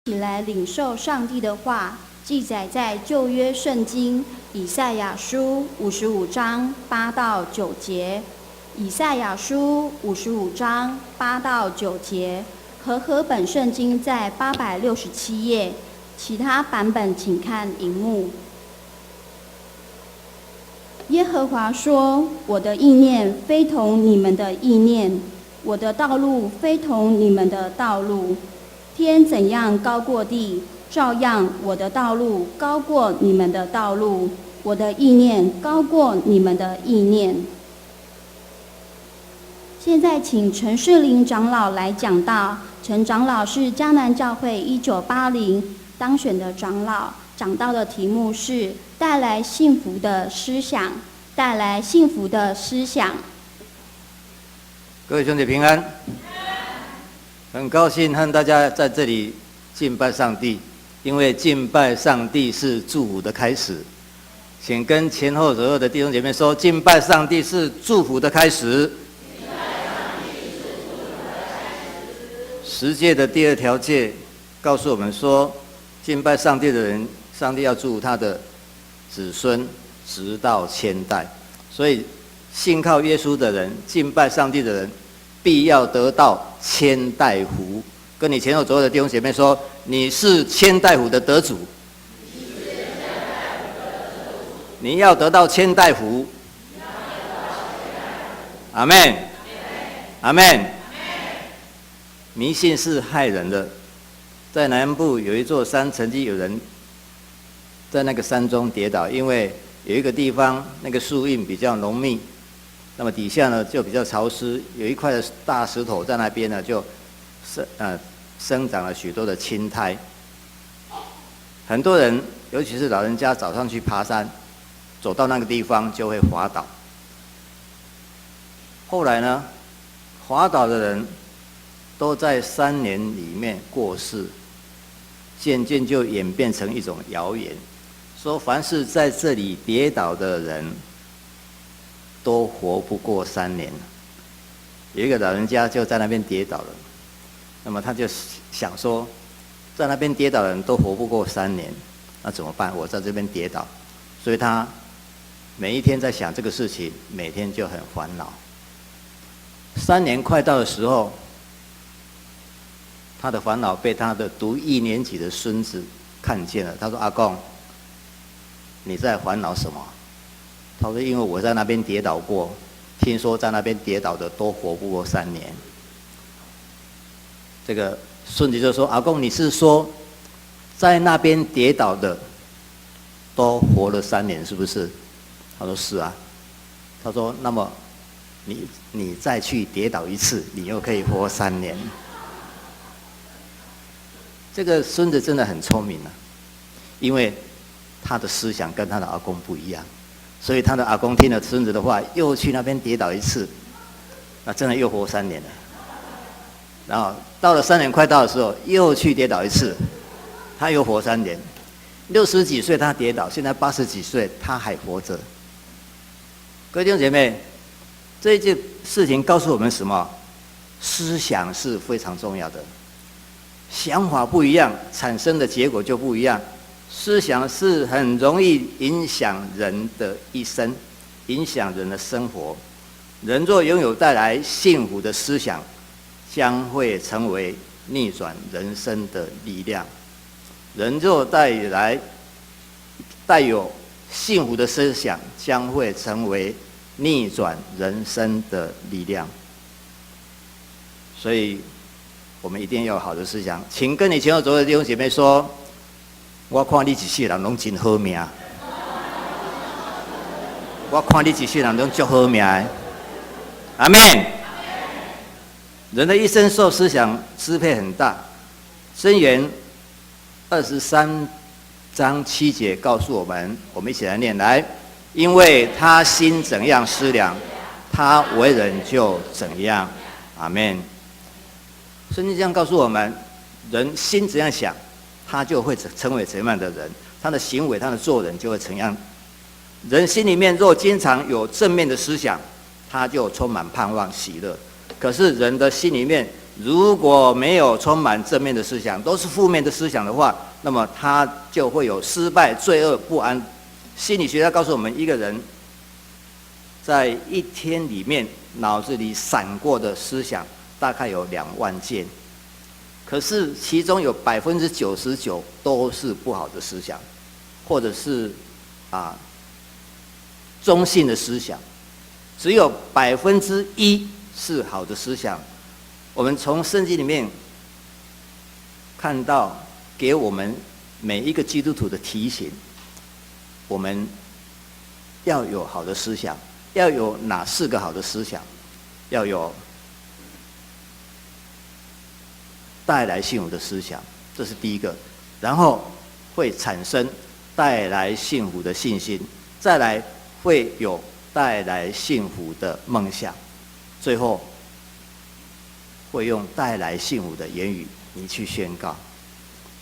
起来领受上帝的话，记载在旧约圣经以赛亚书55章8到9节。以赛亚书55章8到9节和本圣经在867页，其他版本请看荧幕。耶和华说：我的意念非同你们的意念，我的道路非同你们的道路。天怎样高过地，照样我的道路高过你们的道路，我的意念高过你们的意念。现在请陈世林长老来讲道。陈长老是迦南教会1980当选的长老，讲道的题目是带来幸福的思想，带来幸福的思想。各位兄弟平安，很高兴和大家在这里敬拜上帝，因为敬拜上帝是祝福的开始。请跟前后左右的弟兄姐妹说，敬拜上帝是祝福的开始。十诫的第2条诫告诉我们说，敬拜上帝的人，上帝要祝福他的子孙直到千代。所以信靠耶稣的人，敬拜上帝的人，必要得到千代福。跟你前后左右的弟兄姐妹说，你是千代福的得主，你要得到千代福。阿们，阿们。迷信是害人的。在南部有一座山，曾经有人在那个山中跌倒，因为有一个地方那个树荫比较浓密，那么底下呢就比较潮湿，有一块的大石头在那边呢就生长了许多的青苔。很多人，尤其是老人家，早上去爬山，走到那个地方就会滑倒。后来呢，滑倒的人都在3年里面过世，渐渐就演变成一种谣言，说凡是在这里跌倒的人都活不过3年。有一个老人家就在那边跌倒了，那么他就想说，在那边跌倒的人都活不过3年，那怎么办？我在这边跌倒，所以他每一天在想这个事情，每天就很烦恼。3年快到的时候，他的烦恼被他的读1年级的孙子看见了。他说：“阿公，你在烦恼什么？”他说：“因为我在那边跌倒过，听说在那边跌倒的都活不过3年。”这个孙子就说：“阿公，你是说在那边跌倒的都活了3年，是不是？”他说：“是啊。”他说：“那么你再去跌倒1次，你又可以活3年。”这个孙子真的很聪明啊，因为他的思想跟他的阿公不一样，所以他的阿公听了孙子的话，又去那边跌倒1次，那真的又活3年了。然后到了3年快到的时候，又去跌倒1次，他又活3年。60几岁他跌倒，现在80几岁他还活着。各位弟兄姐妹，这一件事情告诉我们什么？思想是非常重要的。想法不一样，产生的结果就不一样。思想是很容易影响人的一生，影响人的生活。人若拥有带来幸福的思想，将会成为逆转人生的力量。人若带有幸福的思想，将会成为逆转人生的力量。所以我们一定要有好的思想。请跟你前后左右的弟兄姐妹说，我看你一世人拢真好命，我看你一世人拢足好命的。阿们。人的一生受思想支配很大。箴言23章7节告诉我们，我们一起来念来。因为他心怎样思量，他为人就怎样。阿们。圣经这样告诉我们，人心怎样想，他就会成为怎样的人，他的行为，他的做人就会怎样。人心里面若经常有正面的思想，他就充满盼望喜乐。可是人的心里面如果没有充满正面的思想，都是负面的思想的话，那么他就会有失败、罪恶、不安。心理学家告诉我们，一个人在一天里面脑子里闪过的思想大概有2万件，可是其中有99%都是不好的思想，或者是中性的思想，只有1%是好的思想。我们从圣经里面看到，给我们每一个基督徒的提醒，我们要有好的思想。要有哪4个好的思想？要有带来幸福的思想，这是第一个。然后会产生带来幸福的信心，再来会有带来幸福的梦想，最后会用带来幸福的言语你去宣告。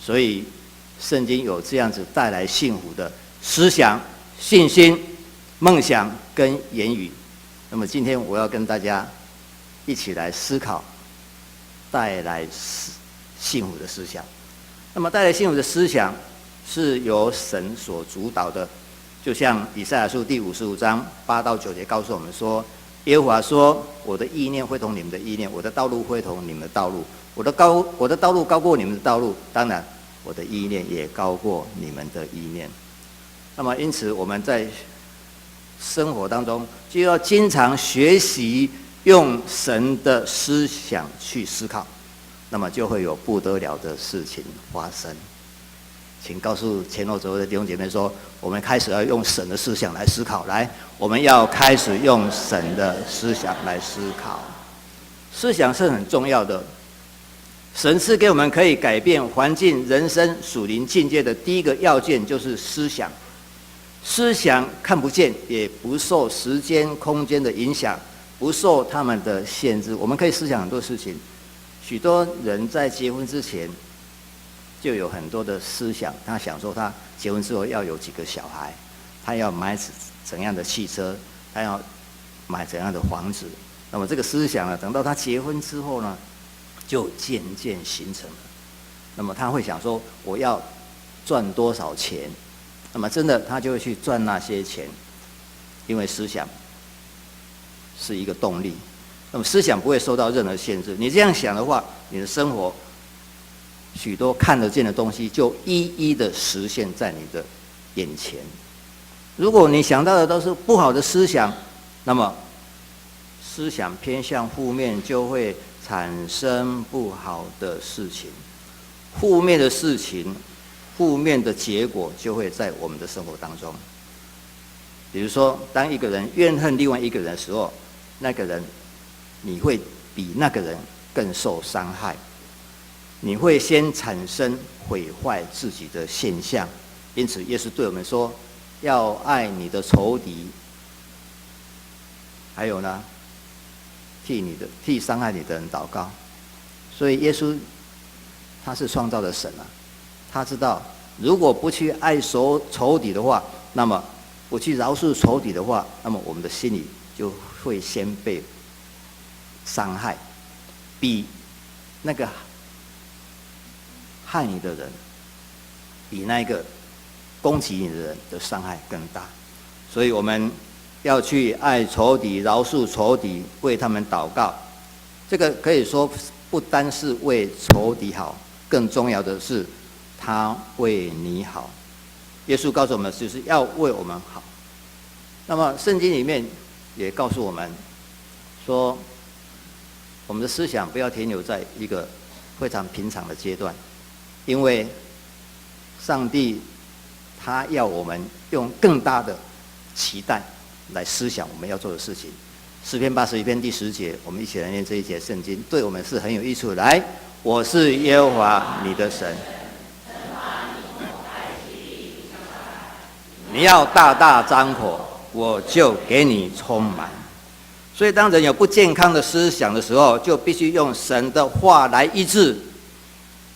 所以圣经有这样子带来幸福的思想、信心、梦想跟言语。那么今天我要跟大家一起来思考带来幸福的思想。那么带来幸福的思想是由神所主导的，就像以赛亚书第55章8到9节告诉我们说，耶和华说，我的意念会同你们的意念，我的道路会同你们的道路，我的道路高过你们的道路，当然我的意念也高过你们的意念。那么因此我们在生活当中就要经常学习用神的思想去思考，那么就会有不得了的事情发生。请告诉前后左右的弟兄姐妹说，我们开始要用神的思想来思考。来，我们要开始用神的思想来思考。思想是很重要的，神赐给我们可以改变环境、人生、属灵境界的第一个要件就是思想。思想看不见，也不受时间、空间的影响，不受他们的限制。我们可以思想很多事情。许多人在结婚之前就有很多的思想，他想说他结婚之后要有几个小孩，他要买怎样的汽车，他要买怎样的房子。那么这个思想呢，等到他结婚之后呢，就渐渐形成了。那么他会想说，我要赚多少钱？那么真的他就会去赚那些钱，因为思想是一个动力。那么思想不会受到任何限制。你这样想的话，你的生活许多看得见的东西就一一的实现在你的眼前。如果你想到的都是不好的思想，那么思想偏向负面，就会产生不好的事情。负面的事情，负面的结果就会在我们的生活当中。比如说，当一个人怨恨另外一个人的时候，那个人你会比那个人更受伤害，你会先产生毁坏自己的现象。因此耶稣对我们说，要爱你的仇敌，还有呢，替伤害你的人祷告。所以耶稣他是创造的神啊，他知道如果不去爱仇敌的话，那么不去饶恕仇敌的话，那么我们的心里就会先被伤害，比那个害你的人，比那个攻击你的人的伤害更大。所以我们要去爱仇敌，饶恕仇敌，为他们祷告。这个可以说不单是为仇敌好，更重要的是他为你好。耶稣告诉我们，就是要为我们好。那么圣经里面也告诉我们说，我们的思想不要停留在一个非常平常的阶段，因为上帝他要我们用更大的期待来思想我们要做的事情。诗篇81篇第10节，我们一起来念这一节圣经，对我们是很有益处的。来，我是耶和华你的神，你要大大张口，我就给你充满。所以当人有不健康的思想的时候，就必须用神的话来医治。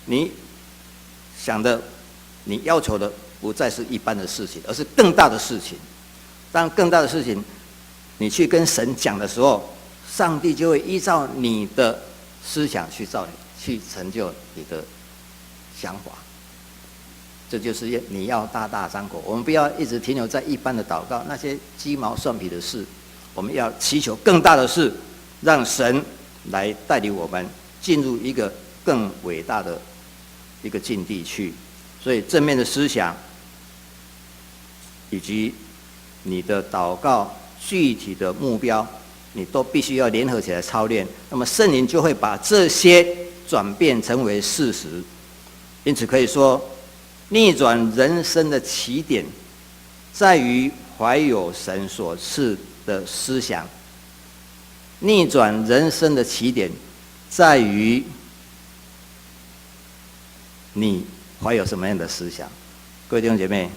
你想的，你要求的不再是一般的事情，而是更大的事情。当更大的事情你去跟神讲的时候，上帝就会依照你的思想去去成就你的想法。这就是你要大大张口，我们不要一直停留在一般的祷告，那些鸡毛蒜皮的事，我们要祈求更大的事，让神来带领我们进入一个更伟大的一个境地去。所以正面的思想，以及你的祷告具体的目标，你都必须要联合起来操练。那么圣灵就会把这些转变成为事实。因此可以说，逆转人生的起点，在于怀有神所赐的思想。逆转人生的起点，在于你怀有什么样的思想。各位弟兄姐妹，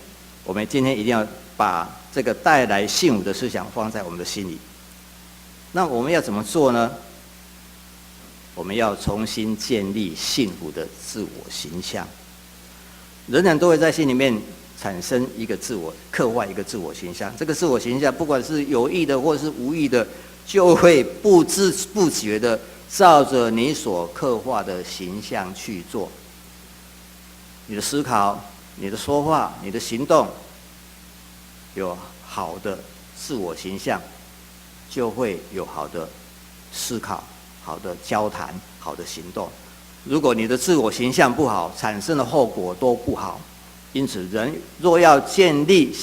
我们今天一定要把这个带来幸福的思想放在我们的心里。那我们要怎么做呢？我们要重新建立幸福的自我形象。人人都会在心里面产生一个自我，刻画一个自我形象。这个自我形象，不管是有意的或是无意的，就会不知不觉的照着你所刻画的形象去做。你的思考、你的说话、你的行动，有好的自我形象，就会有好的思考、好的交谈、好的行动。如果你的自我形象不好，产生的后果都不好。因此，人若要建立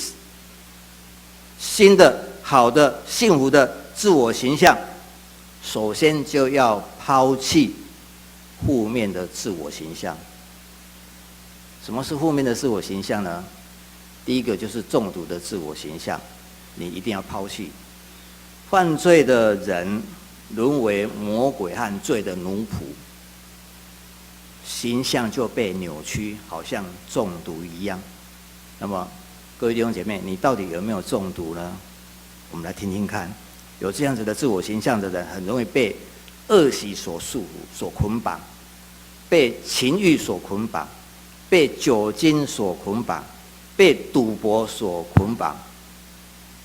新的、好的、幸福的自我形象，首先就要抛弃负面的自我形象。什么是负面的自我形象呢？第一个就是中毒的自我形象，你一定要抛弃。犯罪的人沦为魔鬼和罪的奴仆，形象就被扭曲，好像中毒一样。那么，各位弟兄姐妹，你到底有没有中毒呢？我们来听听看。有这样子的自我形象的人，很容易被恶习所束缚、所捆绑，被情欲所捆绑，被酒精所捆绑，被赌博所捆绑，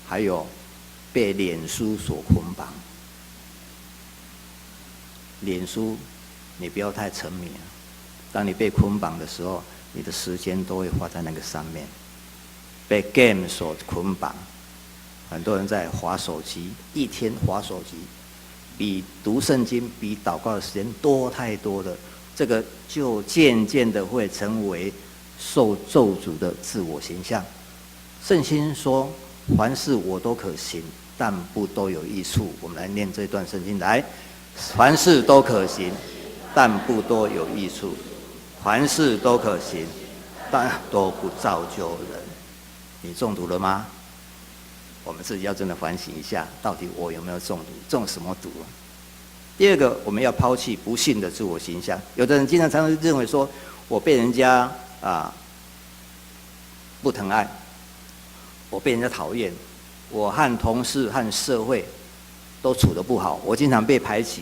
还有被脸书所捆绑。脸书，你不要太沉迷了。当你被捆绑的时候，你的时间都会花在那个上面。被 game 所捆绑，很多人在滑手机，一天滑手机，比读圣经、比祷告的时间多太多了。这个就渐渐的会成为受咒诅的自我形象。圣经说：“凡事我都可行，但不都有益处。”我们来念这段圣经来：凡事都可行，但不都有益处；凡事都可行，但都不造就人。你中毒了吗？我们自己要真的反省一下，到底我有没有中毒？中什么毒？第二个，我们要抛弃不幸的自我形象。有的人常常认为说，我被人家不疼爱，我被人家讨厌，我和同事和社会都处得不好，我经常被排挤，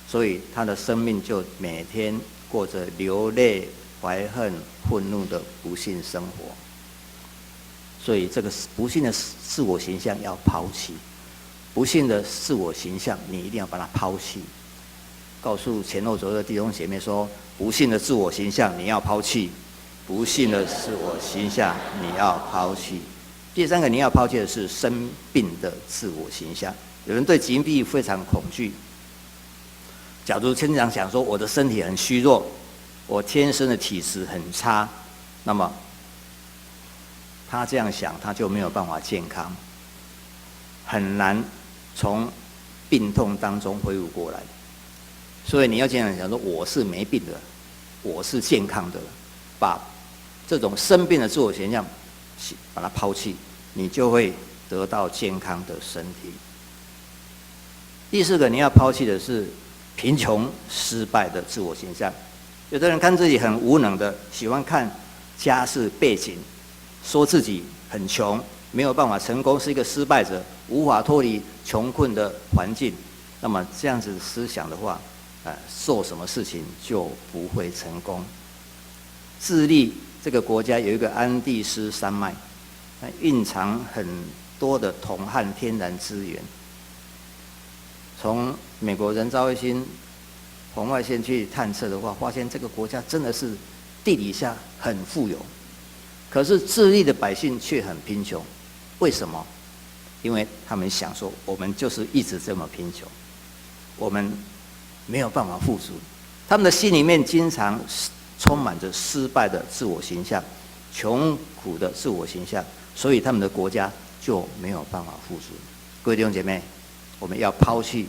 所以他的生命就每天过着流泪、怀恨、愤怒的不幸生活。所以这个不幸的自我形象要抛弃，不幸的自我形象你一定要把它抛弃。告诉前后左右的弟兄姐妹说，不幸的自我形象你要抛弃，不幸的自我形象你要抛弃。第三个你要抛弃的是生病的自我形象。有人对疾病非常恐惧，假如经常想说我的身体很虚弱，我天生的体质很差，那么他这样想，他就没有办法健康，很难从病痛当中恢复过来。所以你要这样想说，我是没病的，我是健康的，把这种生病的自我形象把它抛弃，你就会得到健康的身体。第四个你要抛弃的是贫穷失败的自我形象。有的人看自己很无能的，喜欢看家世背景，说自己很穷，没有办法成功，是一个失败者，无法脱离穷困的环境。那么这样子思想的话，做什么事情就不会成功。智利这个国家有一个安第斯山脉，蕴藏很多的铜和天然资源。从美国人造卫星红外线去探测的话，发现这个国家真的是地底下很富有，可是智利的百姓却很贫穷。为什么？因为他们想说，我们就是一直这么贫穷，我们没有办法富足。他们的心里面经常充满着失败的自我形象、穷苦的自我形象，所以他们的国家就没有办法富足。各位弟兄姐妹，我们要抛弃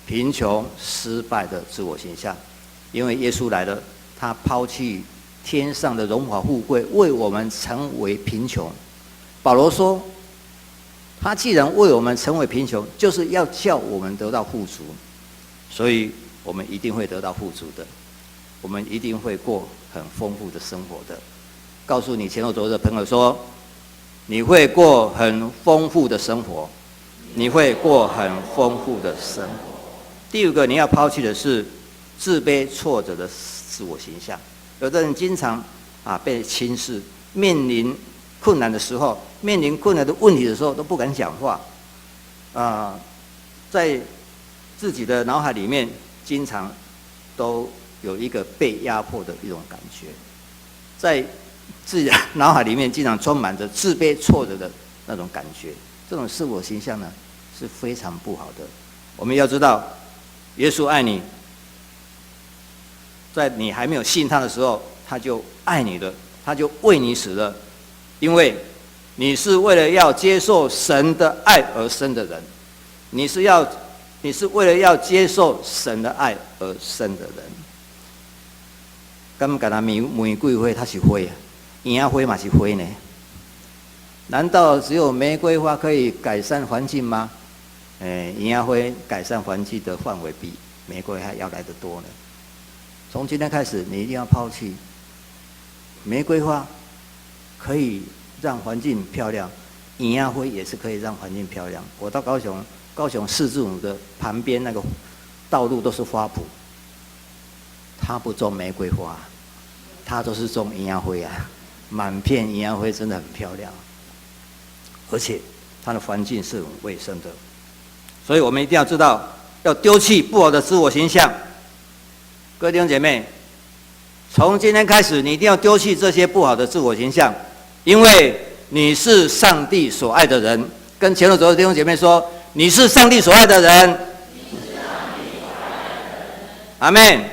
贫穷、失败的自我形象，因为耶稣来了，他抛弃天上的荣华富贵，为我们成为贫穷。保罗说，他既然为我们成为贫穷，就是要叫我们得到富足，所以我们一定会得到富足的，我们一定会过很丰富的生活的。告诉你前后左右的朋友说，你会过很丰富的生活，你会过很丰富的生活。第五个，你要抛弃的是自卑挫折的自我形象。有的人经常被轻视，面临困难的时候，面临困难的问题的时候都不敢讲话，在自己的脑海里面经常都有一个被压迫的一种感觉，在自己的脑海里面经常充满着自卑挫折的那种感觉。这种自我形象呢是非常不好的。我们要知道，耶稣爱你，在你还没有信他的时候，他就爱你了，他就为你死了，因为你是为了要接受神的爱而生的人，你是为了要接受神的爱而生的人。敢敢那玫瑰花它是花啊，银花嘛是花呢？难道只有玫瑰花可以改善环境吗？银花改善环境的范围比玫瑰花要来得多呢。从今天开始，你一定要抛弃玫瑰花，可以让环境漂亮，银花也是可以让环境漂亮。我到高雄市政府的旁边那个道路都是花圃，他不种玫瑰花，他都是种银花啊，满片银花真的很漂亮，而且它的环境是很卫生的。所以我们一定要知道，要丢弃不好的自我形象。各位弟兄姐妹，从今天开始，你一定要丢弃这些不好的自我形象，因为你是上帝所爱的人。跟前后左右的弟兄姐妹说，你是上帝所爱的人。阿们。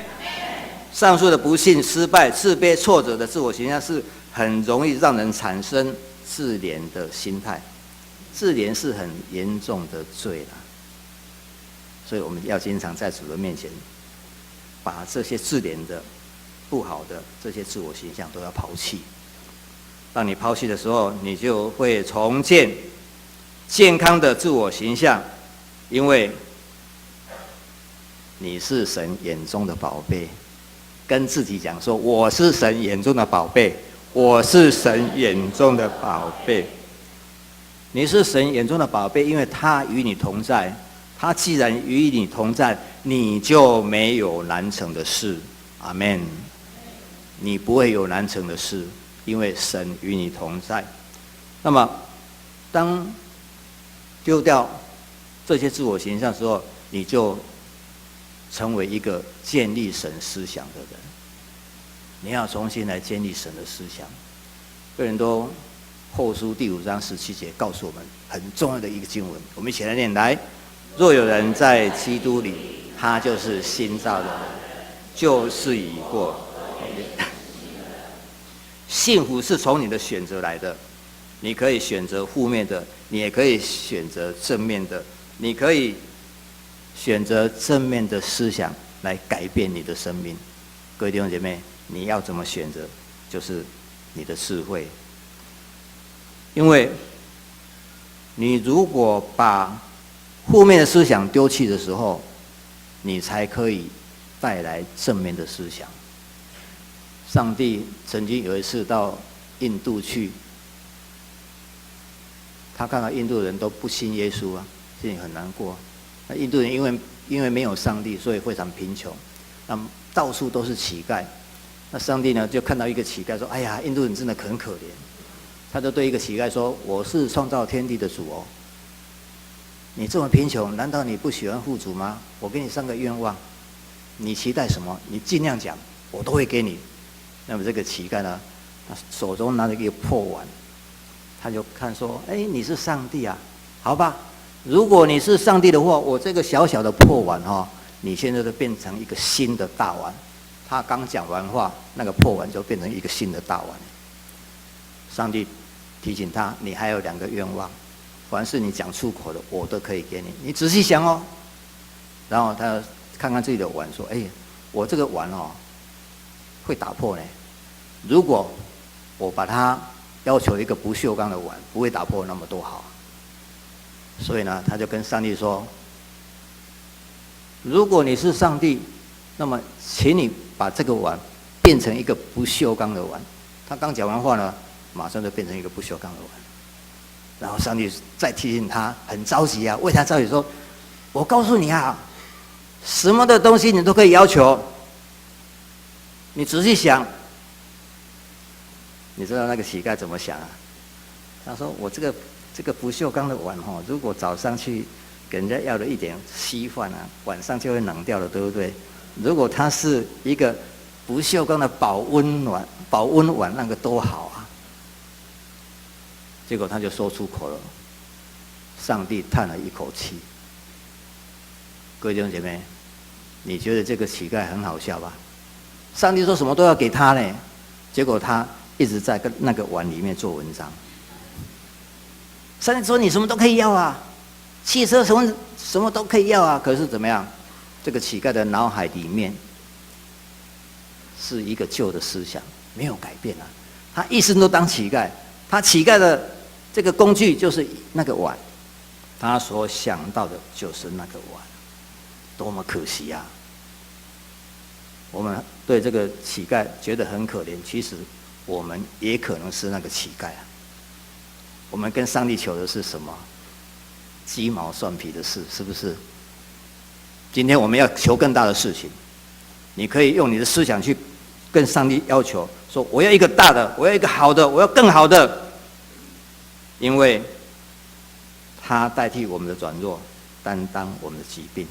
上述的不幸、失败、自卑、挫折的自我形象，是很容易让人产生自怜的心态。自怜是很严重的罪啦，所以我们要经常在主的面前，把这些自怜的、不好的这些自我形象都要抛弃。当你抛弃的时候，你就会重建健康的自我形象，因为你是神眼中的宝贝。跟自己讲说，我是神眼中的宝贝，我是神眼中的宝贝。你是神眼中的宝贝，因为他与你同在。他既然与你同在，你就没有难成的事。阿们。你不会有难成的事，因为神与你同在。那么，当丢掉这些自我形象的时候，你就成为一个建立神思想的人。你要重新来建立神的思想。哥林多后书第5章17节告诉我们很重要的一个经文，我们一起来念来：若有人在基督里，他就是新造的人，旧事已过。幸福是从你的选择来的，你可以选择负面的，你也可以选择正面的，你可以选择正面的思想来改变你的生命。各位弟兄姐妹，你要怎么选择，就是你的智慧。因为你如果把负面的思想丢弃的时候，你才可以带来正面的思想。上帝曾经有一次到印度去，他看到印度人都不信耶稣啊，心里很难过。那印度人因为没有上帝，所以非常贫穷，那到处都是乞丐。那上帝呢，就看到一个乞丐说：“哎呀，印度人真的很可怜。”他就对一个乞丐说：“我是创造天地的主哦，你这么贫穷，难道你不喜欢富足吗？我给你3个愿望。你期待什么？你尽量讲，我都会给你。那么这个乞丐呢，他手中拿着一个破碗，他就看说：哎，你是上帝啊，好吧？如果你是上帝的话，我这个小小的破碗你现在就变成一个新的大碗。他刚讲完话，那个破碗就变成一个新的大碗。上帝提醒他：你还有2个愿望，凡是你讲出口的，我都可以给你。你仔细想哦。然后他看看自己的碗，说：哎，我这个碗会打破呢。如果我把它要求一个不锈钢的碗，不会打破那么多好。所以呢，他就跟上帝说：如果你是上帝，那么请你把这个碗变成一个不锈钢的碗。他刚讲完话呢，马上就变成一个不锈钢的碗。然后上帝再提醒他，很着急啊，为他着急说：我告诉你啊，什么的东西你都可以要求。你仔细想，你知道那个乞丐怎么想啊？他说：我这个不锈钢的碗如果早上去给人家要了一点稀饭啊，晚上就会冷掉了，对不对？如果它是一个不锈钢的保温碗，那个多好啊！结果他就说出口了，上帝叹了一口气。各位弟兄姐妹，你觉得这个乞丐很好笑吧？上帝说什么都要给他呢，结果他一直在那个碗里面做文章。上帝说你什么都可以要啊，汽车什么都可以要啊，可是怎么样？这个乞丐的脑海里面是一个旧的思想，没有改变啊。他一生都当乞丐，他乞丐的这个工具就是那个碗，他所想到的就是那个碗，多么可惜啊！我们对这个乞丐觉得很可怜，其实我们也可能是那个乞丐啊。我们跟上帝求的是什么？鸡毛蒜皮的事，是不是？今天我们要求更大的事情，你可以用你的思想去跟上帝要求，说我要一个大的，我要一个好的，我要更好的，因为他代替我们的软弱，担当我们的疾病，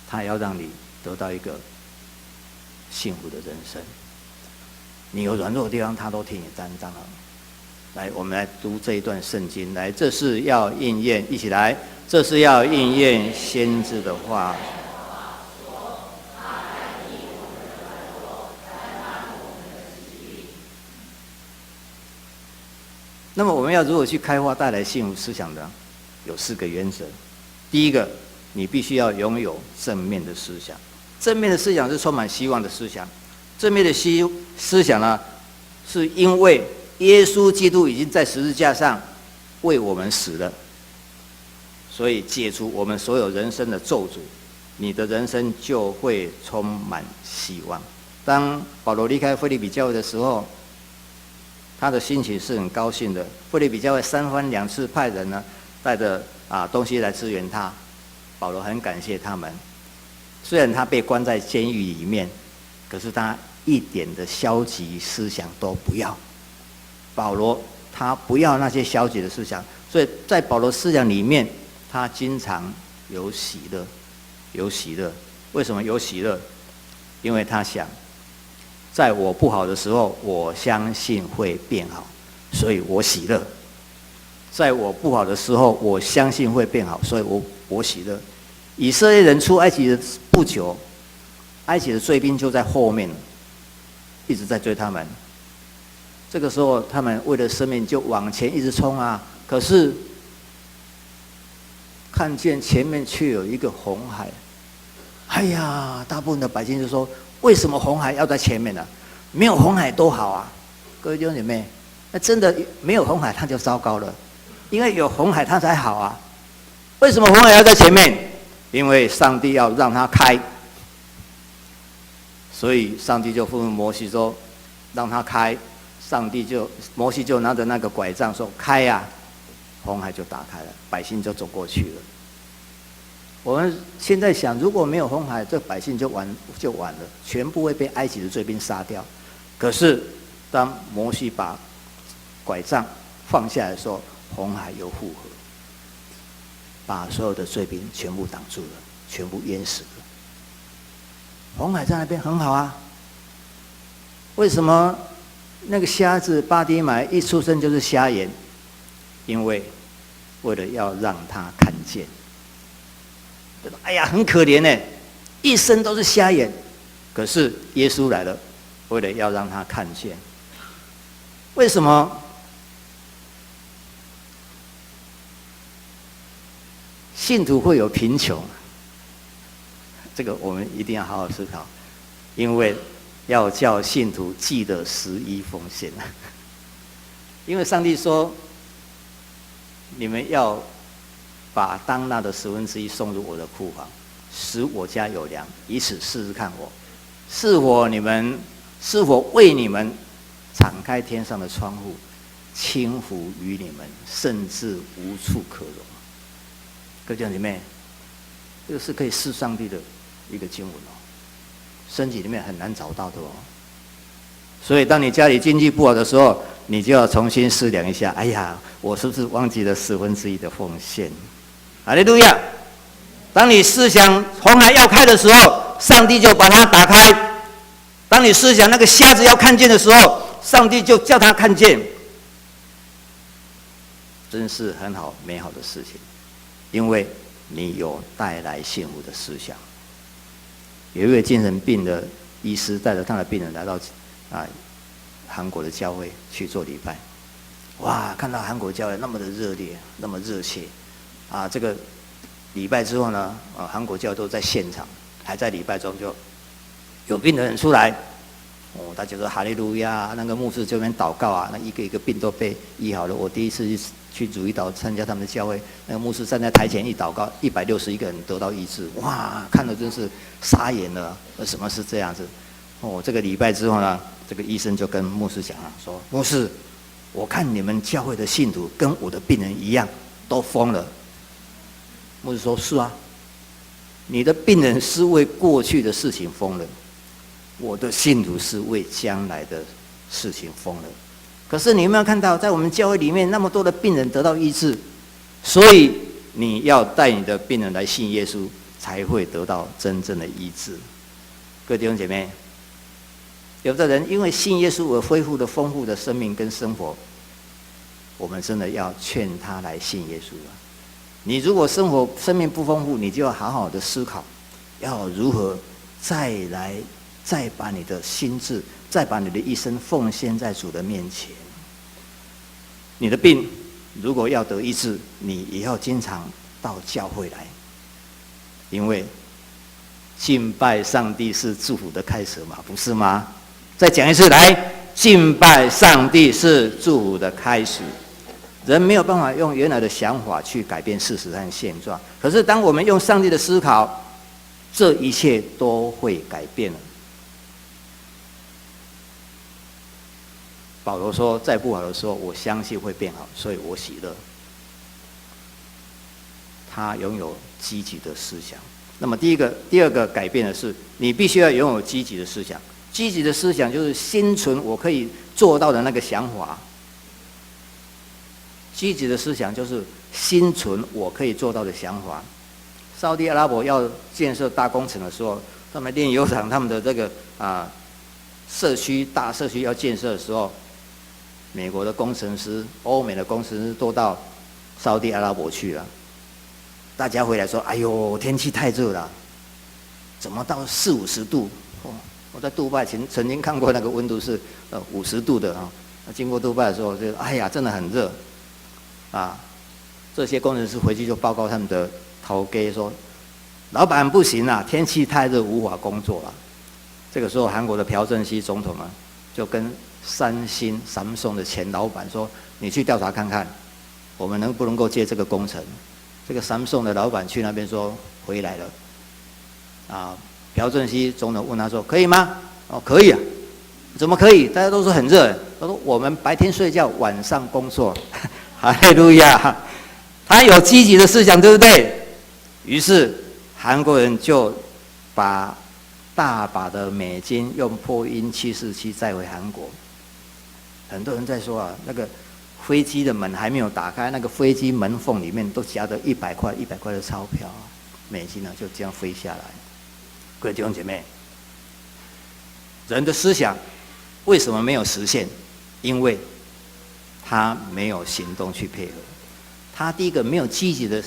他要让你得到一个幸福的人生。你有软弱的地方，他都替你担当了。来，我们来读这一段圣经。来，这是要应验，一起来，这是要应验先知的话。那么我们要如何去开发带来幸福思想呢？有4个原则。第一个，你必须要拥有正面的思想。正面的思想是充满希望的思想。正面的思想呢，是因为耶稣基督已经在十字架上为我们死了，所以解除我们所有人生的咒诅，你的人生就会充满希望。当保罗离开腓立比教会的时候，他的心情是很高兴的。腓立比教会3番2次派人呢，带着东西来支援他，保罗很感谢他们。虽然他被关在监狱里面，可是他一点的消极思想都不要。保罗他不要那些消极的思想，所以在保罗思想里面，他经常有喜乐，有喜乐。为什么有喜乐？因为他想，在我不好的时候，我相信会变好，所以我喜乐。在我不好的时候，我相信会变好，所以我喜乐。以色列人出埃及的不久，埃及的追兵就在后面，一直在追他们。这个时候，他们为了生命就往前一直冲啊！可是看见前面却有一个红海，哎呀，大部分的百姓就说：为什么红海要在前面呢？没有红海多好啊！各位弟兄姐妹，那真的没有红海，它就糟糕了，因为有红海它才好啊！为什么红海要在前面？因为上帝要让它开，所以上帝就吩咐摩西说：让它开。摩西就拿着那个拐杖说：开呀！红海就打开了，百姓就走过去了。我们现在想，如果没有红海，这百姓就完了，全部会被埃及的追兵杀掉。可是当摩西把拐杖放下来的时候，红海又复合，把所有的追兵全部挡住了。全部淹死了。红海在那边很好啊，为什么那个瞎子巴底买一出生就是瞎眼？因为为了要让他看见。哎呀，很可怜呢，一生都是瞎眼。可是耶稣来了，为了要让他看见。为什么信徒会有贫穷？这个我们一定要好好思考，因为要叫信徒记得11奉献。因为上帝说，你们要把当纳的1/10送入我的库房，使我家有粮，以此试试看我是否为你们敞开天上的窗户，倾福于你们，甚至无处可容。各位弟兄姐妹，这个是可以试上帝的一个经文哦，圣经里面很难找到的哦。所以当你家里经济不好的时候，你就要重新思量一下，哎呀，我是不是忘记了1/10的奉献？哈利路亚！当你思想红海要开的时候，上帝就把它打开；当你思想那个瞎子要看见的时候，上帝就叫他看见。真是很好美好的事情，因为你有带来幸福的思想。有一位精神病的医师带着他的病人来到韩国的教会去做礼拜，哇，看到韩国教会那么的热烈，那么热切，这个礼拜之后呢，韩国教会都在现场，还在礼拜中就有病的人出来，大家说哈利路亚，那个牧师这边祷告啊，那一个一个病都被医好了。我第一次去主义岛参加他们的教会，那个牧师站在台前一祷告，161个人得到医治，哇，看了真是傻眼了，什么是这样子？这个礼拜之后呢，这个医生就跟牧师讲了，说牧师，我看你们教会的信徒跟我的病人一样，都疯了。牧师说：是啊，你的病人是为过去的事情疯了，我的信徒是为将来的事情疯了。可是你有没有看到，在我们教会里面那么多的病人得到医治？所以你要带你的病人来信耶稣，才会得到真正的医治。各位弟兄姐妹，有的人因为信耶稣而恢复了丰富的生命跟生活，我们真的要劝他来信耶稣了。你如果生命不丰富，你就要好好的思考，要如何再把你的心智，再把你的一生奉献在主的面前。你的病如果要得医治，你也要经常到教会来，因为敬拜上帝是祝福的开始嘛，不是吗？再讲一次，来，敬拜上帝是祝福的开始。人没有办法用原来的想法去改变事实和现状，可是当我们用上帝的思考，这一切都会改变了。保罗说，再不好的时候，我相信会变好，所以我喜乐。他拥有积极的思想。那么第二个改变的是，你必须要拥有积极的思想。积极的思想就是心存我可以做到的那个想法。积极的思想就是心存我可以做到的想法。沙特阿拉伯要建设大工程的时候，他们炼油厂他们的这个大社区要建设的时候，美国的工程师、欧美的工程师都到沙特阿拉伯去了。大家回来说：“哎呦，天气太热了，怎么到40-50度？”我在杜拜曾经看过那个温度是50度的啊。经过杜拜的时候，就哎呀，真的很热啊！这些工程师回去就报告他们的头家说：“老板不行啊，天气太热，无法工作了。”这个时候，韩国的朴正熙总统就跟Samsung 的前老板说：“你去调查看看，我们能不能够接这个工程？”这个Samsung的老板去那边说回来了，朴正熙总统问他说：“可以吗？”“哦，可以啊。”“怎么可以？大家都说很热。”他说：“我们白天睡觉，晚上工作。”哈利路亚！他有积极的思想，对不对？于是韩国人就把大把的美金用波音747载回韩国。很多人在说那个飞机的门还没有打开，那个飞机门缝里面都夹着100块的钞票。美金呢就这样飞下来。各位弟兄姐妹，人的思想为什么没有实现？因为他没有行动去配合。他第一个没有积极的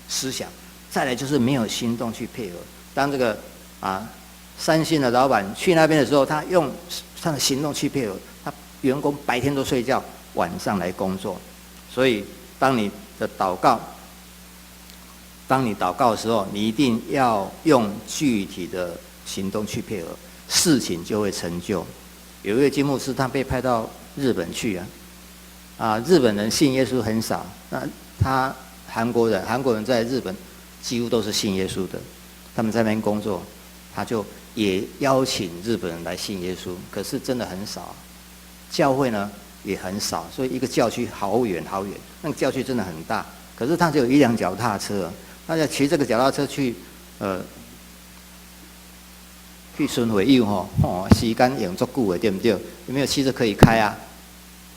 思想，再来就是没有行动去配合。当这个三星的老板去那边的时候，他用他的行动去配合，他员工白天都睡觉，晚上来工作。所以当你祷告的时候，你一定要用具体的行动去配合，事情就会成就。有一位金牧师，他被派到日本去日本人信耶稣很少，那他韩国人在日本几乎都是信耶稣的，他们在那边工作，他就也邀请日本人来信耶稣，可是真的很少，教会呢也很少，所以一个教区好远好远，那个教区真的很大，可是他只有一辆脚踏车，他就骑这个脚踏车去巡回游时间用足久的，对不对？有没有汽车可以开啊？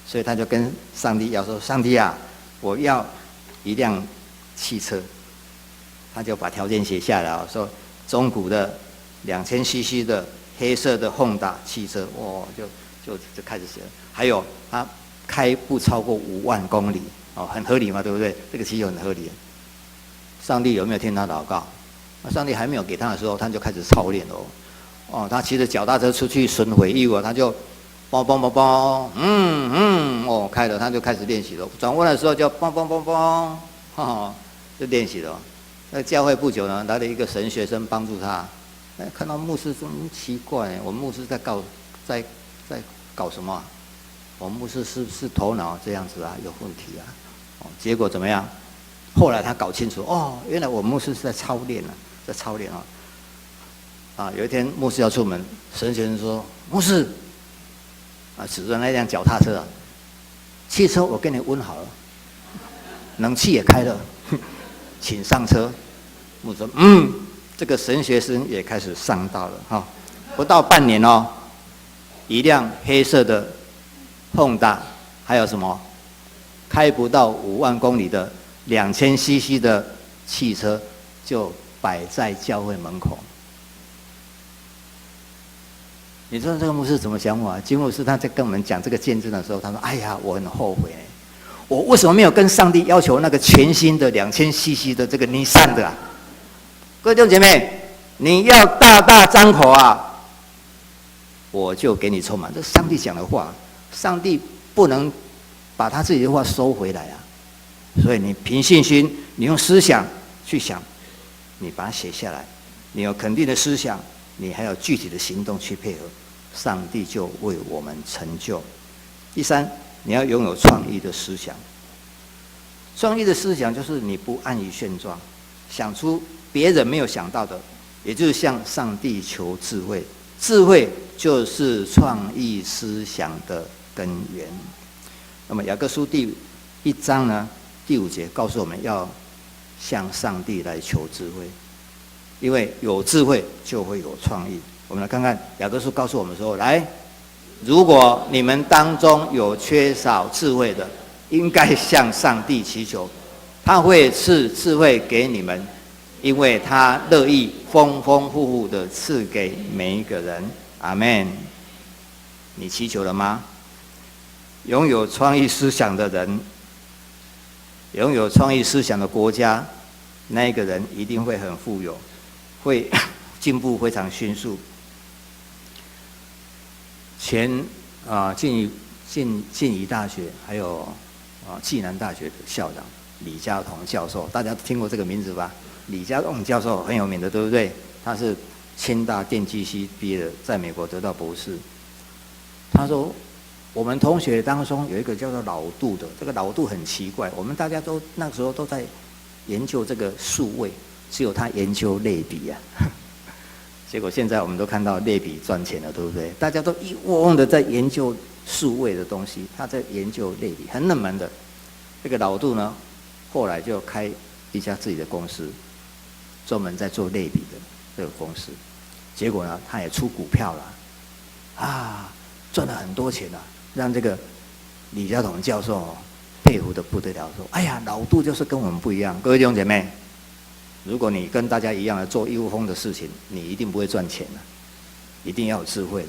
所以他就跟上帝要说：“上帝啊，我要一辆汽车。”他就把条件写下来，说中古的2000cc 的黑色的Honda汽车，就开始写了。还有他开不超过5万公里，很合理嘛，对不对？这个其实很合理。上帝有没有听他祷告？上帝还没有给他的时候，他就开始操练了。他骑着脚踏车出去巡回游他就嘣嘣嘣嘣，开了，他就开始练习了。转弯的时候就嘣嘣嘣嘣，就练习了。那教会不久呢，来了一个神学生帮助他。看到牧师说：“奇怪，我们牧师在搞什么？我们牧师是不是头脑这样子有问题啊？”结果怎么样？后来他搞清楚，原来我们牧师是在操练有一天牧师要出门，神学生说：“牧师，指着那辆脚踏车汽车我给你温好了，冷气也开了，请上车。”牧师说：“这个神学生也开始上道了不到半年一辆黑色的Honda，还有什么开不到5万公里的2000cc 的汽车就摆在教会门口。你知道这个牧师怎么想法？金牧师他在跟我们讲这个见证的时候，他说：“哎呀，我很后悔，我为什么没有跟上帝要求那个全新的2000cc 的这个尼桑的各位弟兄姐妹，你要大大张口我就给你充满。这是上帝讲的话，上帝不能把他自己的话收回来所以你凭信心，你用思想去想，你把它写下来，你有肯定的思想，你还有具体的行动去配合，上帝就为我们成就。第三，你要拥有创意的思想。创意的思想就是你不安于现状，想出别人没有想到的，也就是向上帝求智慧。智慧就是创意思想的根源。那么雅各书第1章呢，第5节告诉我们要向上帝来求智慧，因为有智慧就会有创意。我们来看看雅各书告诉我们说：来，如果你们当中有缺少智慧的，应该向上帝祈求，他会赐智慧给你们，因为他乐意丰丰富富的赐给每一个人。阿们。你祈求了吗？拥有创意思想的人，拥有创意思想的国家，那一个人一定会很富有，会进步非常迅速。前静宜大学还有暨南大学的校长李家同教授，大家听过这个名字吧？李家同教授很有名的，对不对？他是清大电机系毕业的，在美国得到博士。他说，我们同学当中有一个叫做老杜的，这个老杜很奇怪，我们大家都那时候都在研究这个数位，只有他研究类比结果现在我们都看到类比赚钱了，对不对？大家都一窝蜂的在研究数位的东西，他在研究类比，很冷门的。这个老杜呢，后来就开一家自己的公司，专门在做类比的这个公司。结果呢，他也出股票了，赚了很多钱让这个李家同教授佩服的不得了，说：“哎呀，老杜就是跟我们不一样。”各位弟兄姐妹，如果你跟大家一样的做一窝蜂的事情，你一定不会赚钱的，一定要有智慧的。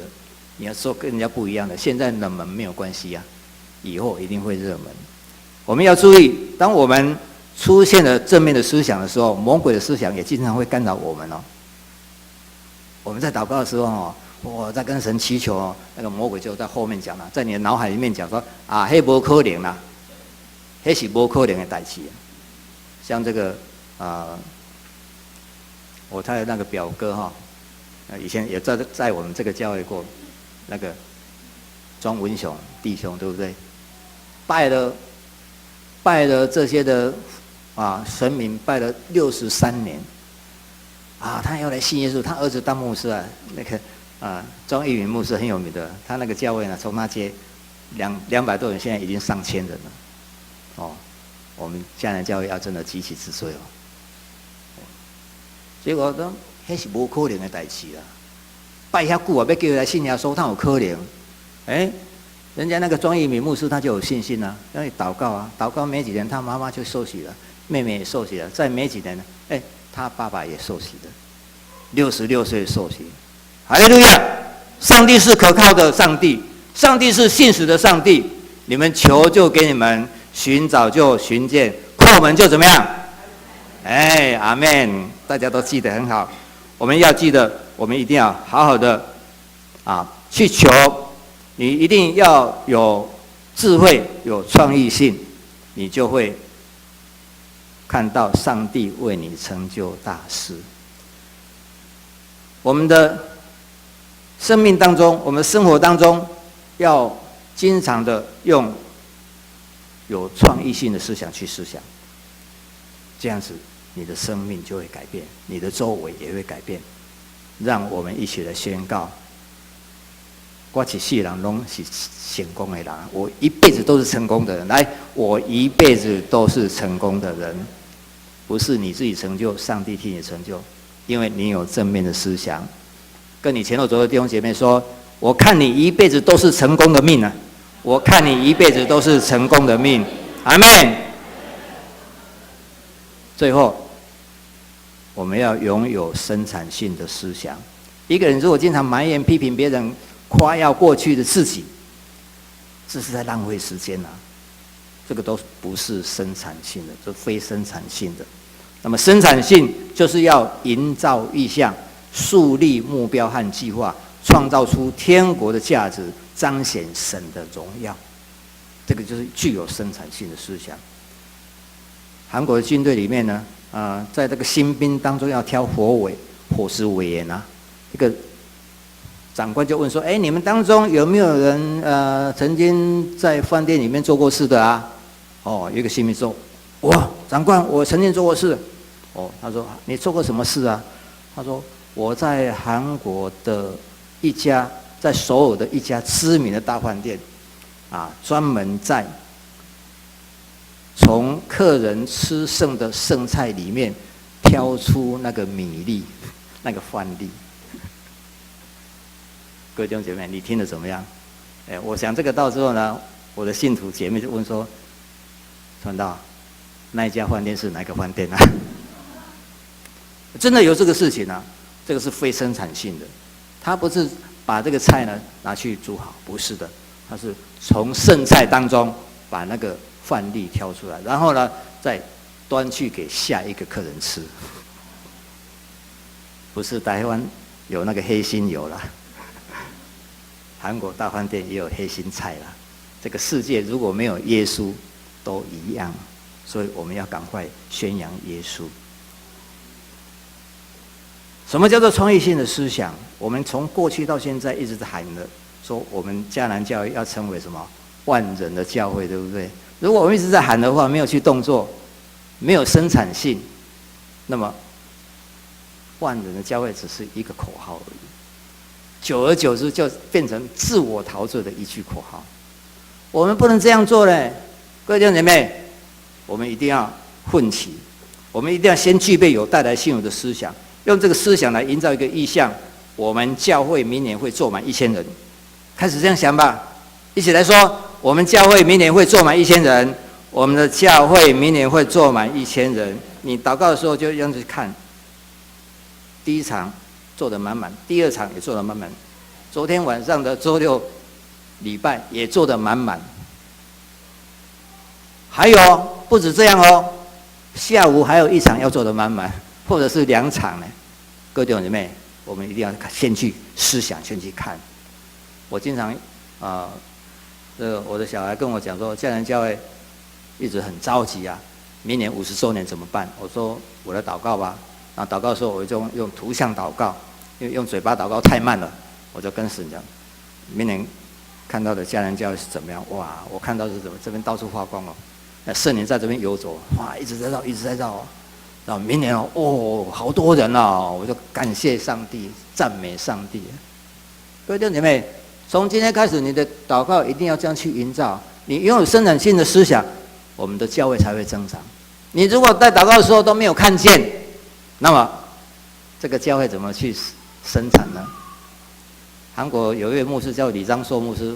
你要做跟人家不一样的，现在冷门没有关系啊，以后一定会热门。我们要注意，当我们出现了正面的思想的时候，魔鬼的思想也经常会干扰我们哦。我们在祷告的时候哦，我在跟神祈求哦，那个魔鬼就在后面讲了，在你的脑海里面讲说啊，那不可能啦，那是不可能的代志。像这个我他的那个表哥哈，以前也在我们这个教会过，那个庄文雄弟兄对不对？拜了这些的神明，拜了63年，他要来信耶稣，他儿子当牧师啊，那个庄义敏牧师很有名的，他那个教会呢，从他接200多人，现在已经上千人了，哦，我们迦南教会要真的急起直追哦。结果都那是无可能的代志啦，拜遐久啊，要叫他来信耶稣，他有可能？人家那个庄义敏牧师他就有信心啊，因为祷告啊，祷告没几年，他妈妈就受洗了，妹妹也受洗了，再没几年呢，他爸爸也受洗了，66岁受洗。哈利路亚！上帝是可靠的上帝，上帝是信实的上帝。你们求就给你们，寻找就寻见，叩门就怎么样？阿们！大家都记得很好。我们要记得，我们一定要好好的去求。你一定要有智慧，有创意性，你就会看到上帝为你成就大事。我们的生命当中，我们的生活当中，要经常的用有创意性的思想去思想，这样子你的生命就会改变，你的周围也会改变。让我们一起来宣告：我一世人拢是成功的人，我一辈子都是成功的人。来，我一辈子都是成功的人，不是你自己成就，上帝替你成就，因为你有正面的思想。跟你前后左右的弟兄姐妹说：我看你一辈子都是成功的命啊！我看你一辈子都是成功的命。阿们。最后，我们要拥有生产性的思想。一个人如果经常埋怨、批评别人，夸耀过去的自己，这是在浪费时间啊！这个都不是生产性的，这非生产性的。那么生产性就是要营造意象，树立目标和计划，创造出天国的价值，彰显神的荣耀。这个就是具有生产性的思想。韩国的军队里面呢，在这个新兵当中要挑伙食委员啊，一个长官就问说：你们当中有没有人曾经在饭店里面做过事的啊？有一个新兵说：长官，我曾经做过事。他说：你做过什么事啊？他说：我在韩国的在首尔的一家知名的大饭店，专门在从客人吃剩的剩菜里面挑出那个米粒，那个饭粒。各位弟兄姐妹，你听得怎么样？我想这个到之后呢，我的信徒姐妹就问说：传道，那一家饭店是哪个饭店啊？真的有这个事情啊？这个是非生产性的，他不是把这个菜呢拿去煮好，不是的，他是从剩菜当中把那个饭粒挑出来，然后呢再端去给下一个客人吃。不是台湾有那个黑心油啦。韩国大饭店也有黑心菜啦。这个世界如果没有耶稣，都一样，所以我们要赶快宣扬耶稣。什么叫做创意性的思想？我们从过去到现在一直在喊的，说我们迦南教会要成为什么万人的教会，对不对？如果我们一直在喊的话，没有去动作，没有生产性，那么万人的教会只是一个口号而已。久而久之就变成自我陶醉的一句口号。我们不能这样做嘞，各位弟兄姐妹，我们一定要奋起，我们一定要先具备有带来信徒的思想，用这个思想来营造一个意象。我们教会明年会坐满1000人，开始这样想吧，一起来说：我们教会明年会坐满1000人，我们的教会明年会坐满1000人。你祷告的时候就这样子看，第一场做得满满，第二场也做得满满，昨天晚上的周六礼拜也做得满满，还有不止这样哦，下午还有一场要做得满满，或者是2场呢。各位弟兄姐妹，我们一定要先去思想，先去看。我经常我的小孩跟我讲说，家人教会一直很着急啊，明年50周年怎么办？我说我来祷告吧。然后祷告的时候，我就用图像祷告，因为用嘴巴祷告太慢了，我就跟神讲，明年看到的家人教会是怎么样？哇，我看到是怎么这边到处发光哦，圣灵在这边游走，哇，一直在绕，一直在绕哦。然后明年哦，好多人哦，我就感谢上帝，赞美上帝。各位弟兄姐妹，从今天开始，你的祷告一定要这样去营造。你拥有生产性的思想，我们的教会才会增长。你如果在祷告的时候都没有看见，那么这个教会怎么去生产呢？韩国有一位牧师叫李章硕牧师，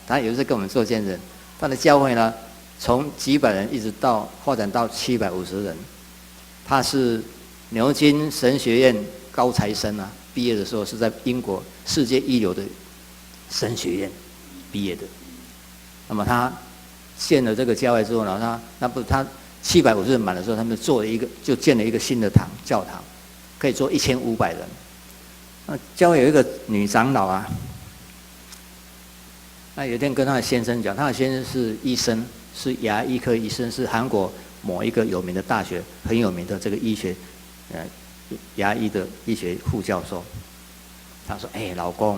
他有一次跟我们做见证，他的教会呢，从几百人一直到发展到750人。他是牛津神学院高材生啊，毕业的时候是在英国世界一流的神学院毕业的。那么他建了这个教会之后呢，他750人满的时候，他们就建了一个新的教堂，可以坐1500人。那教会有一个女长老啊，那有一天跟他的先生讲，他的先生是医生，是牙医科医生，是韩国某一个有名的大学很有名的这个医学，牙医的医学副教授。他说：“老公，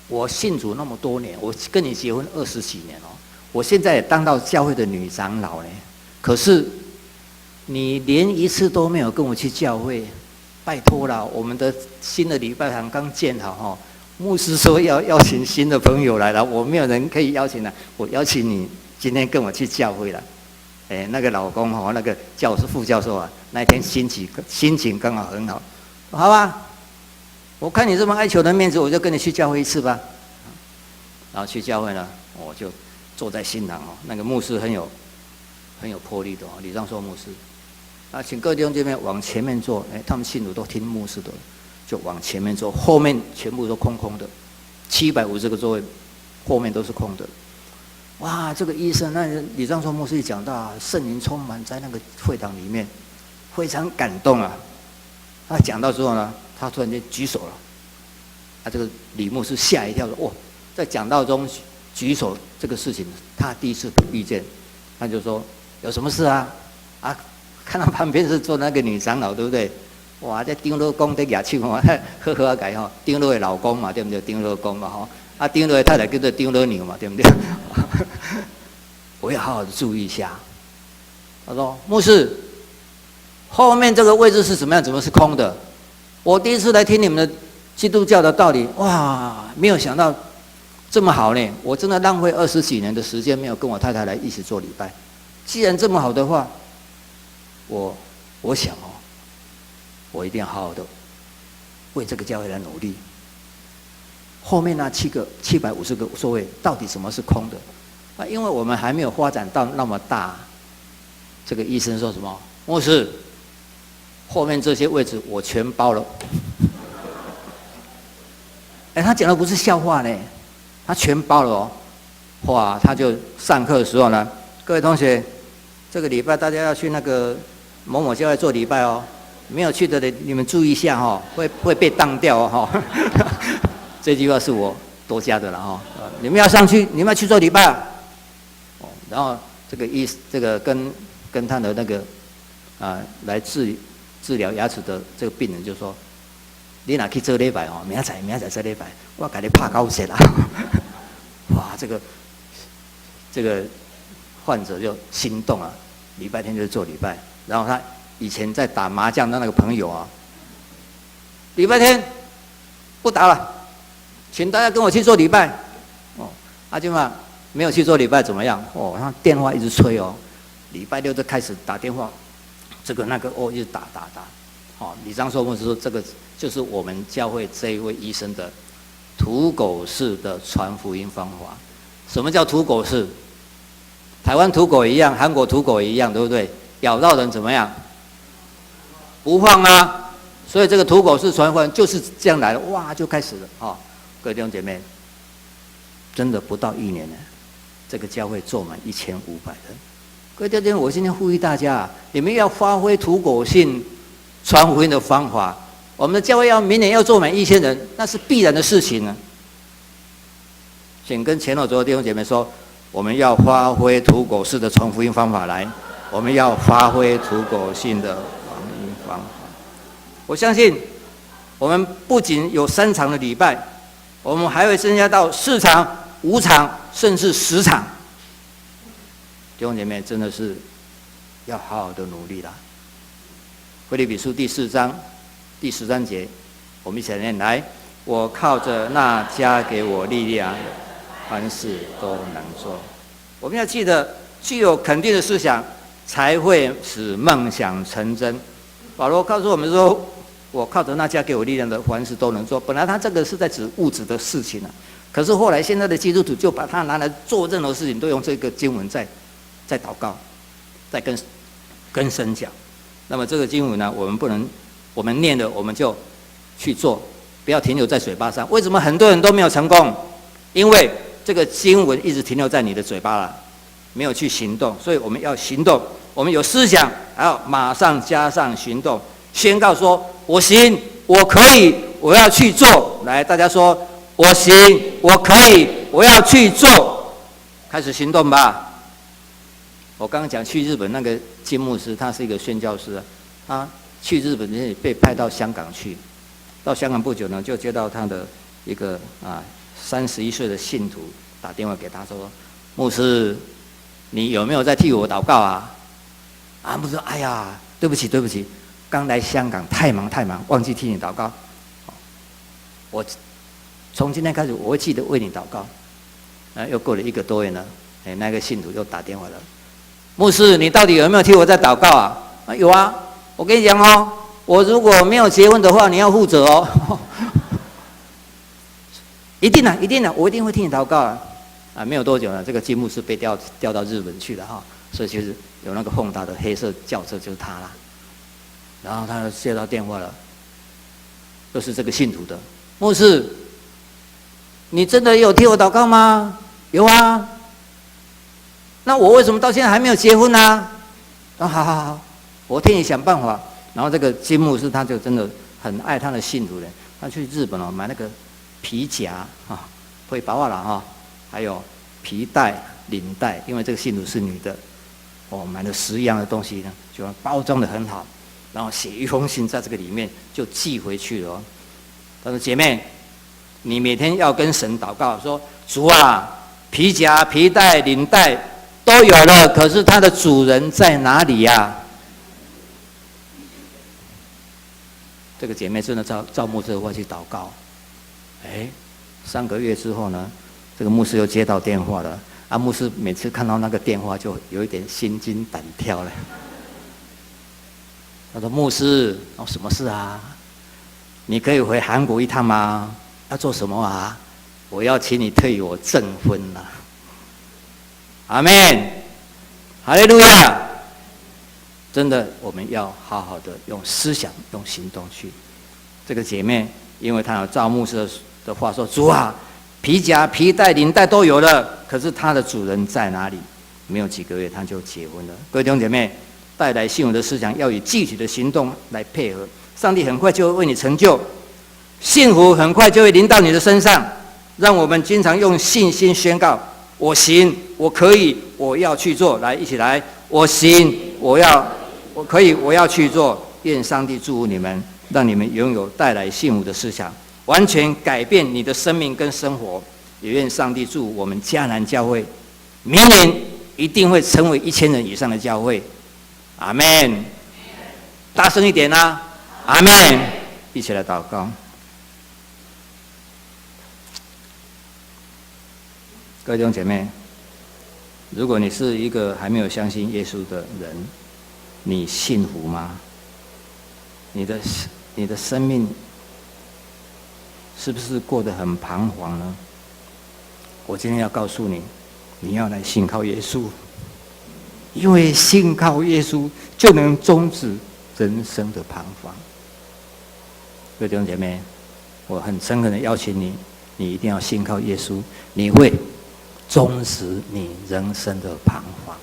我信主那么多年，我跟你结婚20几年哦，我现在也当到教会的女长老呢，可是你连一次都没有跟我去教会，拜托啦，我们的新的礼拜堂刚建好哈，牧师说要邀请新的朋友来了，我没有人可以邀请了，我邀请你今天跟我去教会了。”那个老公那个副教授啊，那天心情刚好很好，好吧，我看你这么爱求人面子，我就跟你去教会一次吧。然后去教会呢，我就坐在新堂那个牧师很有魄力的李章硕牧师，请各位弟兄姐妹往前面坐，他们信徒都听牧师的，就往前面坐，后面全部都空空的，750个座位，后面都是空的。哇，这个医生，那李章硕牧师一讲到圣灵充满在那个会堂里面，非常感动啊。他讲到之后呢，他突然间举手了，这个李牧师吓一跳说：“哇，在讲道中举手这个事情，他第一次遇见。”他就说：“有什么事啊？看到旁边是坐那个女长老，对不对？哇，这长老公在牙手呵呵改长老的老公嘛，对不对？长老公嘛长老的太太叫做长老娘嘛，对不对？我要好好的注意一下。”他说：“牧师，后面这个位置是怎么样？怎么是空的？我第一次来听你们的基督教的道理，哇，没有想到这么好呢！我真的浪费20几年的时间，没有跟我太太来一起做礼拜。既然这么好的话，我想我一定要好好的为这个教会来努力。后面那750个座位，到底什么是空的？因为我们还没有发展到那么大。这个医生说什么？牧师，后面这些位置我全包了。他讲的不是笑话呢，他全包了哇，他就上课的时候呢，各位同学，这个礼拜大家要去那个某某教会做礼拜哦，没有去的你们注意一下会被当掉这句话是我多加的了你们要上去，你们要去做礼拜然后这个跟他的那个来治疗牙齿的这个病人就说：“你哪去做礼拜明仔载做礼拜，我给你拍高血啦！”哇，这个患者就心动了，礼拜天就做礼拜。然后他以前在打麻将的那个朋友礼拜天不打了，请大家跟我去做礼拜。阿舅妈没有去做礼拜怎么样？他电话一直催礼拜6就开始打电话，这个那个一直打。李章硕牧师说，这个就是我们教会这一位医生的土狗式的传福音方法。什么叫土狗式？台湾土狗一样，韩国土狗一样，对不对？咬到人怎么样？不放啊！所以这个土狗式传福音就是这样来的，哇，就开始了啊！各位弟兄姐妹，真的不到1年呢，这个教会坐满1500人。各位弟兄姐妹，我今天呼吁大家，你们要发挥土狗性传福音的方法。我们的教会明年要坐满1000人，那是必然的事情呢。请跟前后左右弟兄姐妹说，我们要发挥土狗式的传福音方法来，我们要发挥土狗性的传福音方法。我相信，我们不仅有3场的礼拜，我们还会增加到4场、5场，甚至10场。弟兄姐妹，真的是要好好的努力啦。腓立比书第4章第13节，我们一起来念来。我靠着那加给我力量，凡事都能做。我们要记得，具有肯定的思想，才会使梦想成真。保罗告诉我们说，我靠着那加给我力量的，凡事都能做。本来他这个是在指物质的事情啊，可是后来现在的基督徒就把它拿来做任何事情，都用这个经文在祷告，在跟神讲。那么这个经文呢，我们念了我们就去做，不要停留在嘴巴上。为什么很多人都没有成功？因为这个经文一直停留在你的嘴巴了，没有去行动。所以我们要行动，我们有思想，还要马上加上行动，宣告说：我行，我可以，我要去做。来，大家说：我行，我可以，我要去做。开始行动吧。我刚刚讲去日本那个金牧师，他是一个宣教师啊，他去日本被派到香港去，到香港不久呢，就接到他的一个31岁的信徒打电话给他说：牧师，你有没有在替我祷告啊？牧师说：哎呀，对不起，刚来香港太忙，忘记替你祷告。我从今天开始我会记得为你祷告。又过了1个多月呢，那个信徒又打电话了。牧师，你到底有没有替我在祷告啊？有啊，我跟你讲哦，我如果没有结婚的话，你要负责哦。一定的，我一定会替你祷告啊！没有多久呢，这个金牧师被调到日本去了哈，所以其实有那个宏大的黑色轿车就是他啦。然后他接到电话了，又是这个信徒的牧师，你真的有替我祷告吗？有啊。那我为什么到现在还没有结婚呢？好，我替你想办法。然后这个金牧师他就真的很爱他的信徒人，他去日本买那个皮夹会包了哈，还有皮带、领带，因为这个信徒是女的，买了10样的东西呢，就包装得很好，然后写一封信在这个里面就寄回去了。他说：姐妹，你每天要跟神祷告，说主啊，皮夹、皮带、领带都有了，可是它的主人在哪里呀？这个姐妹真的照牧师的话去祷告。3个月之后呢，这个牧师又接到电话了。牧师每次看到那个电话就有一点心惊胆跳了。他说：牧师，什么事啊？你可以回韩国一趟吗？要做什么啊？我要请你替我证婚了。阿们，哈利路亚！真的，我们要好好的用思想、用行动去。这个姐妹，因为她有照牧师的话说：主啊，皮夹、皮带、领带都有了，可是它的主人在哪里？没有几个月，她就结婚了。各位弟兄姐妹，带来信仰的思想要以具体的行动来配合，上帝很快就会为你成就，幸福很快就会临到你的身上。让我们经常用信心宣告：我行，我可以，我要去做。来，一起来，我行，我可以，我要去做。愿上帝祝福你们，让你们拥有带来幸福的思想，完全改变你的生命跟生活。也愿上帝祝福我们迦南教会，明年一定会成为1000人以上的教会。阿们，大声一点啊！阿们，一起来祷告。各位弟兄姐妹，如果你是一个还没有相信耶稣的人，你幸福吗？你的生命是不是过得很彷徨呢？我今天要告诉你，你要来信靠耶稣，因为信靠耶稣就能终止人生的彷徨。各位弟兄姐妹，我很诚恳的邀请你，你一定要信靠耶稣，你会终止你人生的彷徨。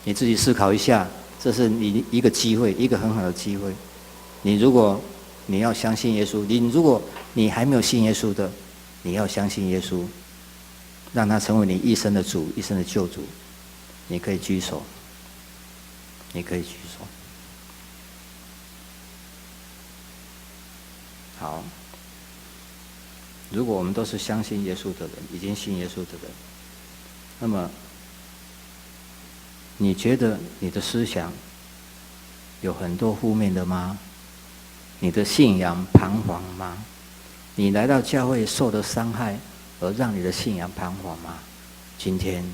你自己思考一下，这是你一个机会，一个很好的机会。如果你要相信耶稣，如果你还没有信耶稣的，你要相信耶稣，让他成为你一生的主，一生的救主。你可以举手，你可以举手。好，如果我们都是相信耶稣的人，已经信耶稣的人，那么你觉得你的思想有很多负面的吗？你的信仰彷徨吗？你来到教会受的伤害而让你的信仰彷徨吗？今天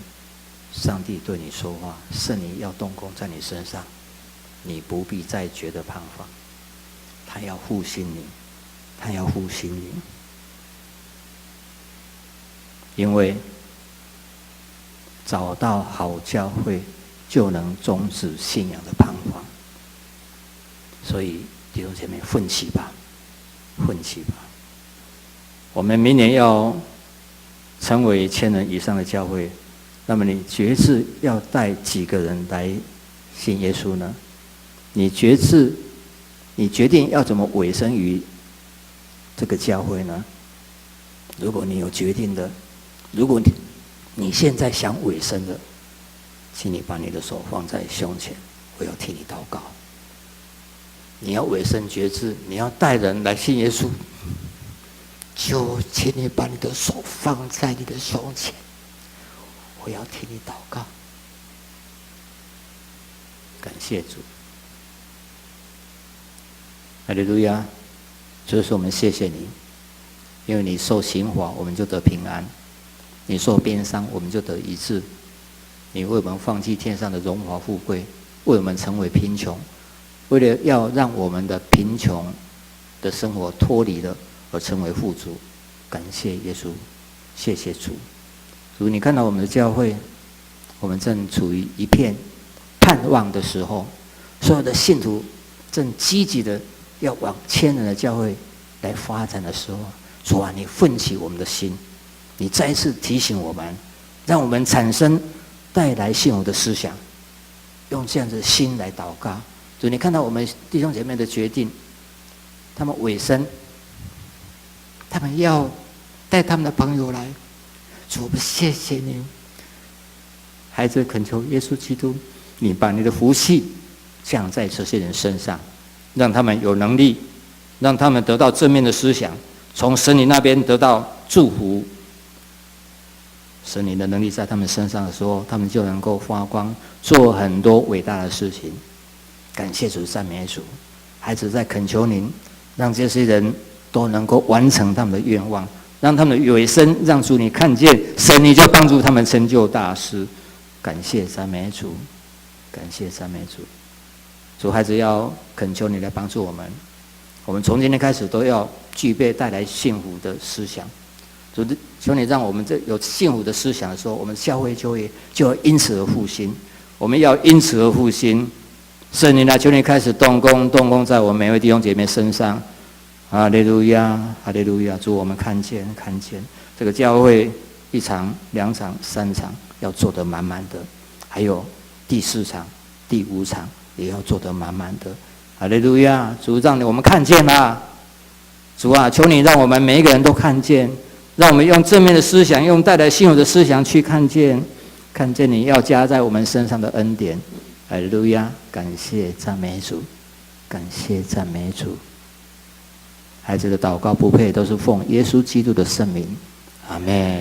上帝对你说话，圣灵要动工在你身上，你不必再觉得彷徨，他要复兴你，他要复兴你，因为找到好教会就能终止信仰的彷徨。所以弟兄姐妹，奋起吧，奋起吧！我们明年要成为1000人以上的教会，那么你决志要带几个人来信耶稣呢？你决定要怎么委身于这个教会呢？如果你有决定的，如果你现在想委身的，请你把你的手放在胸前，我要替你祷告。你要委身决志，你要带人来信耶稣，就请你把你的手放在你的胸前，我要替你祷告。感谢主，哈利路亚！主耶稣，我们谢谢你，因为你受刑罚，我们就得平安；你受鞭伤，我们就得医治。你为我们放弃天上的荣华富贵，为我们成为贫穷，为了要让我们的贫穷的生活脱离了，而成为富足。感谢耶稣，谢谢主。主，你看到我们的教会，我们正处于一片盼望的时候，所有的信徒正积极的要往1000人的教会来发展的时候，主啊，你奋起我们的心，你再一次提醒我们，让我们产生带来信徒的思想，用这样子的心来祷告。主，你看到我们弟兄姐妹的决定，他们委身，他们要带他们的朋友来。主，我们谢谢你，孩子恳求耶稣基督，你把你的福气降在这些人身上，让他们有能力，让他们得到正面的思想，从神你那边得到祝福。神你的能力在他们身上的时候，他们就能够发光，做很多伟大的事情。感谢主，赞美主。孩子在恳求您，让这些人都能够完成他们的愿望，让他们的委身让主你看见，神你就帮助他们成就大事。感谢赞美主，感谢赞美主。主，孩子要恳求你来帮助我们，我们从今天开始都要具备带来幸福的思想。主，求你让我们这有幸福的思想的时候，我们教会就要因此而复兴。我们要因此而复兴。圣灵啊，求你开始动工在我们每位弟兄姐妹身上。哈利路亚，哈利路亚！主，我们看见这个教会1场、2场、3场要做得满满的，还有第4场、第5场也要做得满满的。哈利路亚！主，让我们看见啦！主啊，求你让我们每一个人都看见，让我们用正面的思想，用带来信徒的思想去看见你要加在我们身上的恩典。哈利路亚！感谢赞美主，感谢赞美主。孩子的祷告不配，都是奉耶稣基督的圣名，阿们。